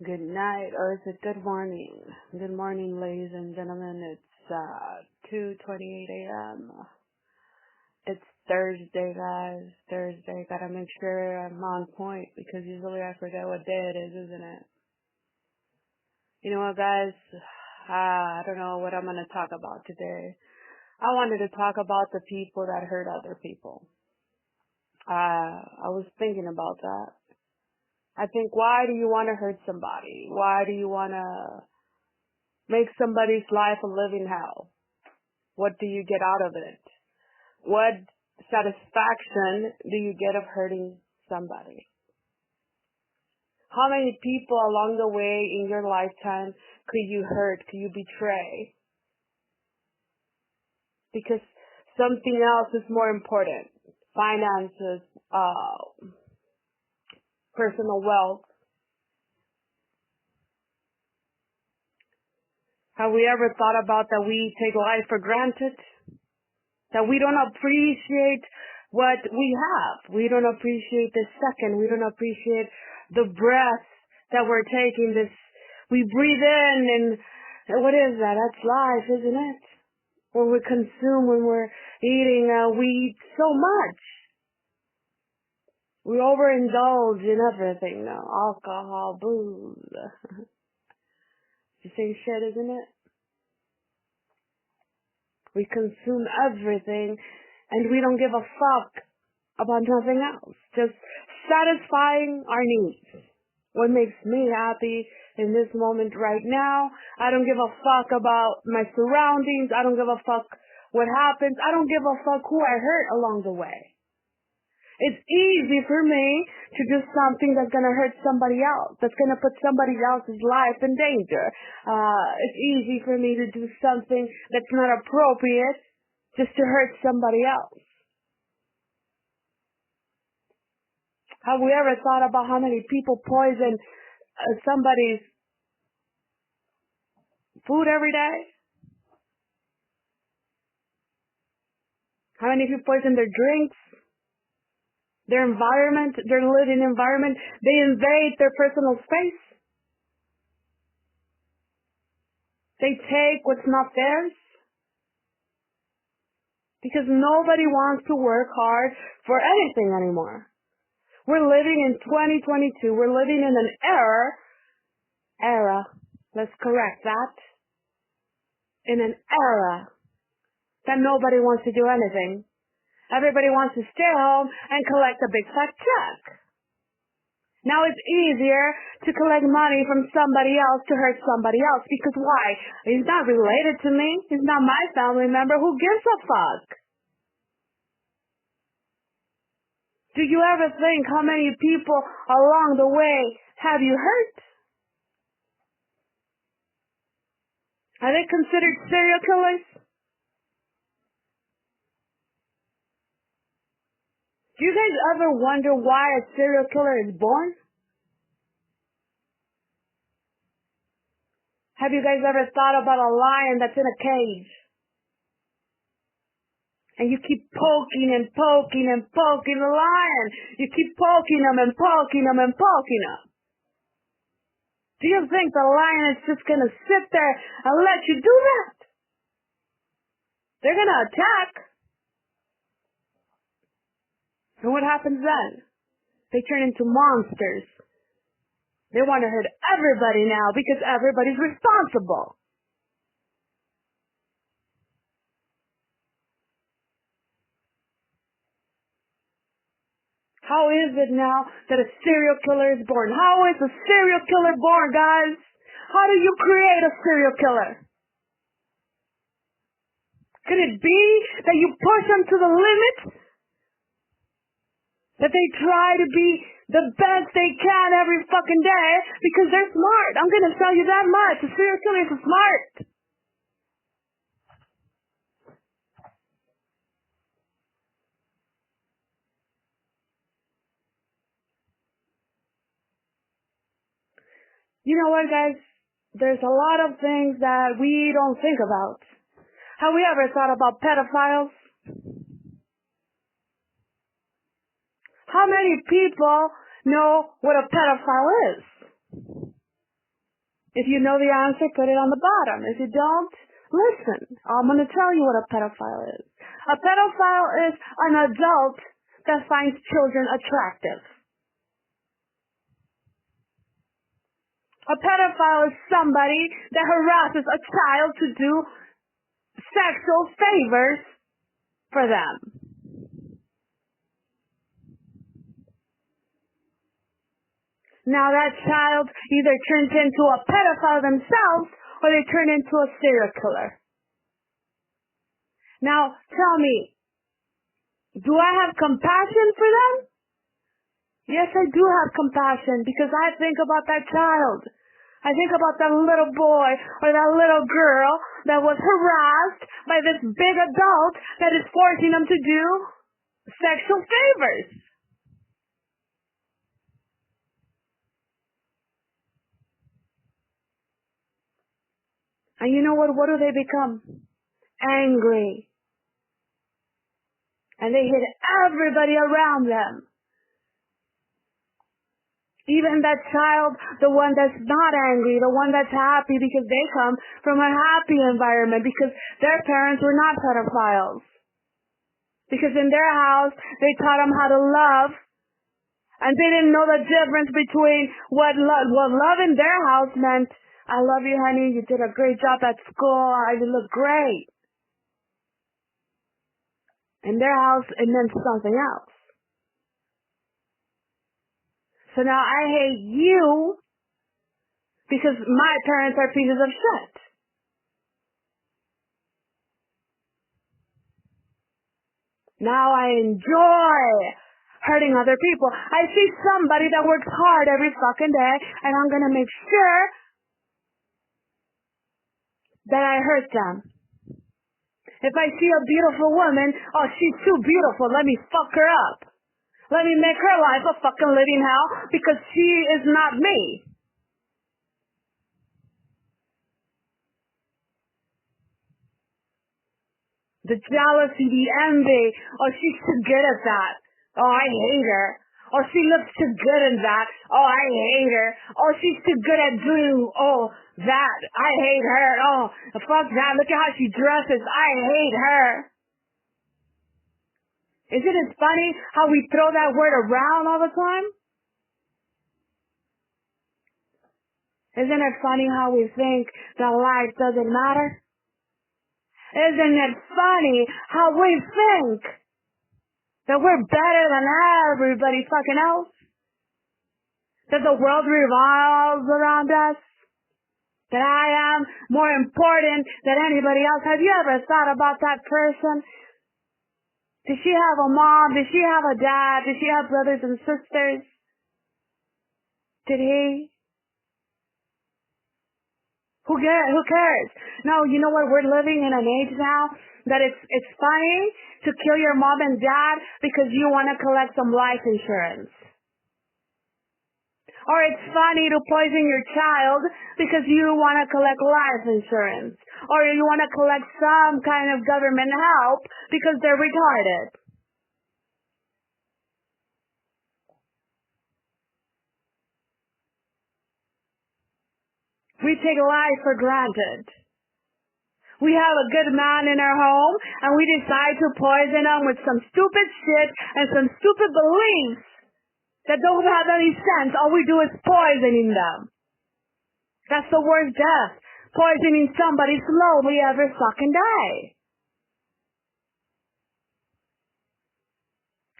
Good night, or is it good morning? Good morning, ladies and gentlemen. It's 2:28 a.m. It's Thursday, guys. Thursday. Gotta make sure I'm on point because usually I forget what day it is, isn't it? You know what, guys? I don't know what I'm gonna talk about today. I wanted to talk about the people that hurt other people. I was thinking about that. I think, why do you want to hurt somebody? Why do you want to make somebody's life a living hell? What do you get out of it? What satisfaction do you get of hurting somebody? How many people along the way in your lifetime could you hurt, could you betray? Because something else is more important. Finances, personal wealth. Have we ever thought about that we take life for granted? That we don't appreciate what we have. We don't appreciate the second. We don't appreciate the breath that we're taking. We breathe in, and what is that? That's life, isn't it? When we consume, when we're eating, we eat so much. We overindulge in everything now. Alcohol, booze. It's the same shit, isn't it? We consume everything and we don't give a fuck about nothing else. Just satisfying our needs. What makes me happy in this moment right now. I don't give a fuck about my surroundings. I don't give a fuck what happens. I don't give a fuck who I hurt along the way. It's easy for me to do something that's going to hurt somebody else, that's going to put somebody else's life in danger. It's easy for me to do something that's not appropriate just to hurt somebody else. Have we ever thought about how many people poison somebody's food every day? How many people poison their drinks? Their environment, their living environment, they invade their personal space. They take what's not theirs. Because nobody wants to work hard for anything anymore. We're living in 2022. We're living in an era, let's correct that, in an era that nobody wants to do anything. Everybody wants to stay home and collect a big fat check. Now it's easier to collect money from somebody else to hurt somebody else. Because why? He's not related to me. He's not my family member. Who gives a fuck? Do you ever think how many people along the way have you hurt? Are they considered serial killers? Do you guys ever wonder why a serial killer is born? Have you guys ever thought about a lion that's in a cage? And you keep poking and poking and poking the lion. You keep poking him and poking him and poking him. Do you think the lion is just going to sit there and let you do that? They're going to attack. And what happens then? They turn into monsters. They want to hurt everybody now because everybody's responsible. How is it now that a serial killer is born? How is a serial killer born, guys? How do you create a serial killer? Could it be that you push them to the limit? That they try to be the best they can every fucking day because they're smart. I'm going to tell you that much. A serial killer is smart. You know what, guys? There's a lot of things that we don't think about. Have we ever thought about pedophiles? How many people know what a pedophile is? If you know the answer, put it on the bottom. If you don't, listen. I'm going to tell you what a pedophile is. A pedophile is an adult that finds children attractive. A pedophile is somebody that harasses a child to do sexual favors for them. Now that child either turns into a pedophile themselves or they turn into a serial killer. Now tell me, do I have compassion for them? Yes, I do have compassion because I think about that child. I think about that little boy or that little girl that was harassed by this big adult that is forcing them to do sexual favors. And you know what? What do they become? Angry. And they hit everybody around them. Even that child, the one that's not angry, the one that's happy because they come from a happy environment because their parents were not pedophiles. Because in their house, they taught them how to love. And they didn't know the difference between what love in their house meant. I love you, honey. You did a great job at school. You look great. In their house, it meant something else. So now I hate you because my parents are pieces of shit. Now I enjoy hurting other people. I see somebody that works hard every fucking day and I'm going to make sure that I hurt them. If I see a beautiful woman, oh, she's too beautiful, let me fuck her up. Let me make her life a fucking living hell because she is not me. The jealousy, the envy, oh, she's too good at that. Oh, I hate her. Oh, she looks too good in that. Oh, I hate her. Oh, she's too good at doing, that. I hate her. Oh, fuck that. Look at how she dresses. I hate her. Isn't it funny how we throw that word around all the time? Isn't it funny how we think that life doesn't matter? Isn't it funny how we think that we're better than everybody fucking else? That the world revolves around us? That I am more important than anybody else? Have you ever thought about that person? Did she have a mom? Did she have a dad? Did she have brothers and sisters? Did he? Who cares? No, you know what? We're living in an age now that it's funny to kill your mom and dad because you want to collect some life insurance. Or it's funny to poison your child because you want to collect life insurance. Or you want to collect some kind of government help because they're retarded. We take life for granted. We have a good man in our home and we decide to poison him with some stupid shit and some stupid beliefs that don't have any sense. All we do is poisoning them. That's the worst death. Poisoning somebody slowly every fucking day.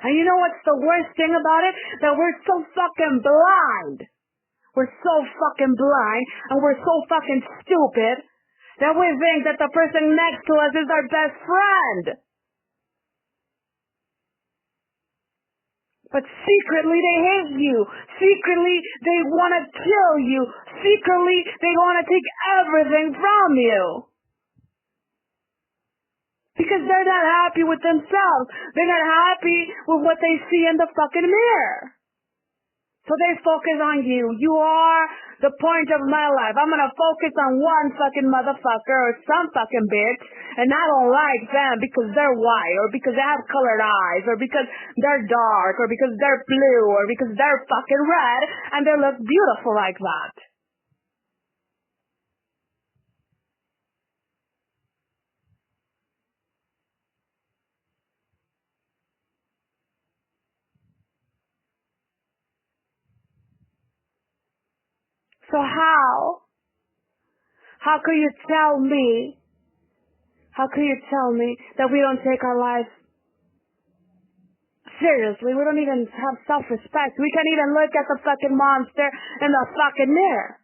And you know what's the worst thing about it? That we're so fucking blind. We're so fucking blind and we're so fucking stupid that we think that the person next to us is our best friend. But secretly they hate you. Secretly they want to kill you. Secretly they want to take everything from you. Because they're not happy with themselves. They're not happy with what they see in the fucking mirror. So they focus on you. You are the point of my life. I'm going to focus on one fucking motherfucker or some fucking bitch, and I don't like them because they're white or because they have colored eyes or because they're dark or because they're blue or because they're fucking red and they look beautiful like that. So how? How could you tell me that we don't take our life seriously? We don't even have self-respect. We can't even look at the fucking monster in the fucking mirror.